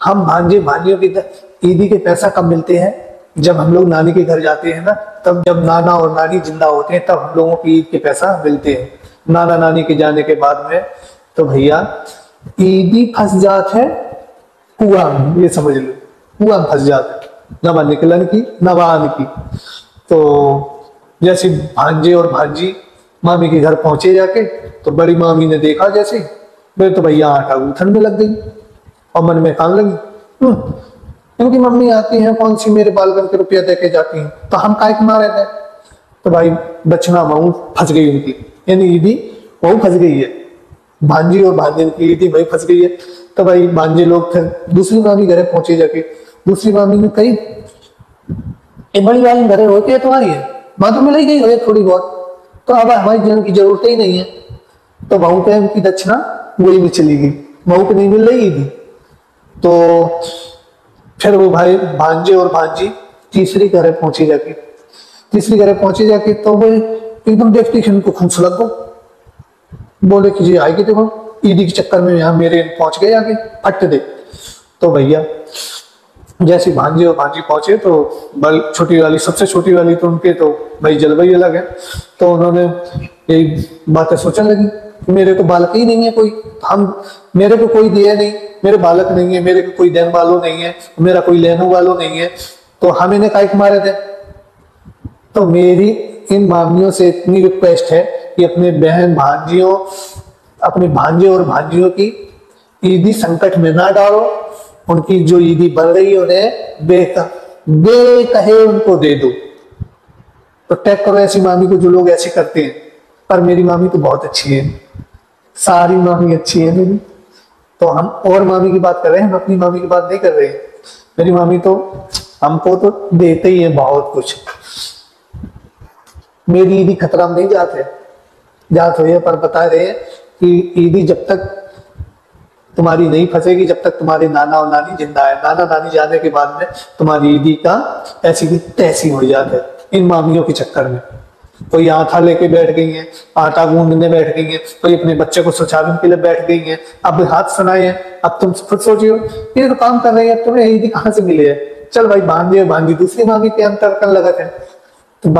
हम भांजे भांजियों की ईदी के पैसा कब मिलते हैं? जब हम लोग नानी के घर जाते हैं ना, तब जब नाना और नानी जिंदा होते हैं तब हम लोगों की ईद के पैसा मिलते हैं। नाना नानी के जाने के बाद में तो भैया ईदी फंस जात है कुआं में, ये समझ लो कुआं में फंस जात है, न वह निकलन की न वह आने की। तो जैसे भांजे और भांजी मामी के घर पहुंचे जाके, तो बड़ी मामी ने देखा जैसे, मेरे तो भैया आटा गूंथन में लग गई और मन में काम लगी, इनकी मम्मी आती है कौन सी मेरे बाल बन के रुपया दे के जाती हैं, तो हम काय कमा रहे थे। तो भाई दक्षिणा महू फंस गई उनकी, यानी ईदी वहू फंस गई है, भांजी और भांजे की ईदी वही फंस गई है। तो भाई भांजे लोग फिर दूसरी मामी घरे पहुंचे जाके, दूसरी मामी ने कही बड़ी वाली घरे होती है तुम्हारी है, माँ तो मिल ही गई हो थोड़ी बहुत, तो अब हमारी जन की जरूरत ही नहीं है। तो बहू पे उनकी दक्षिणा वही में चली गई, बहू को नहीं मिल रही थी। तो फिर वो भाई भांजे और भांजी तीसरी घरे पहुंची जाके, तीसरी घरे पहुंची जाके तो वो एकदम देखती उनको खुश लग गो, बोले कि जी आएगी देखो ईदी के चक्कर में यहाँ मेरे पहुंच गए आगे फट दे। तो भैया जैसे भांजे और भांजी पहुंचे तो बल छोटी वाली, सबसे छोटी वाली तो उनके तो भाई जलवाई अलग है, तो उन्होंने यही बातें सोचने लगी, मेरे को बालक ही नहीं है कोई, हम मेरे को कोई दिया नहीं, मेरे बालक नहीं है, मेरे को कोई देने वालों नहीं है, मेरा कोई लेने वालों नहीं है, तो हम इन्हें काहे मारे थे। तो मेरी इन मामियों से इतनी रिक्वेस्ट है कि अपने बहन भांजियों, अपने भांजे और भांजियों की ईदी संकट में ना डालो, उनकी जो ईदी बन रही है उन्हें बेकहे उनको दे दो। तो टैग करो ऐसी मामी को जो लोग ऐसे करते हैं। पर मेरी मामी तो बहुत अच्छी है, सारी मामी अच्छी है मेरी। तो हम और मामी की बात कर रहे हैं, हम अपनी मामी की बात नहीं कर रहे हैं। मेरी मामी तो हमको तो देते ही है बहुत कुछ। मेरी ईदी खतरा में नहीं जाते जाते हुए, पर बता रहे हैं कि ईदी जब तक तुम्हारी नहीं फंसेगी, जब तक तुम्हारे नाना और नानी जिंदा है। नाना नानी जाने के बाद में तुम्हारी ईदी का ऐसी की तैसी हो जाता है इन मामियों के चक्कर में। कोई आटा लेके बैठ गई है, आटा गूंदने बैठ गई है, कोई अपने बच्चे को सुचाने के लिए बैठ गई है, अब हाथ सुनाए हैं। अब तुम खुद सोचियो, ये तो काम कर रही है, तुम्हें ईदी कहाँ से मिली है? चल भाई भांजे भांजी दूसरी मामी के अंतर कर लगा है। तो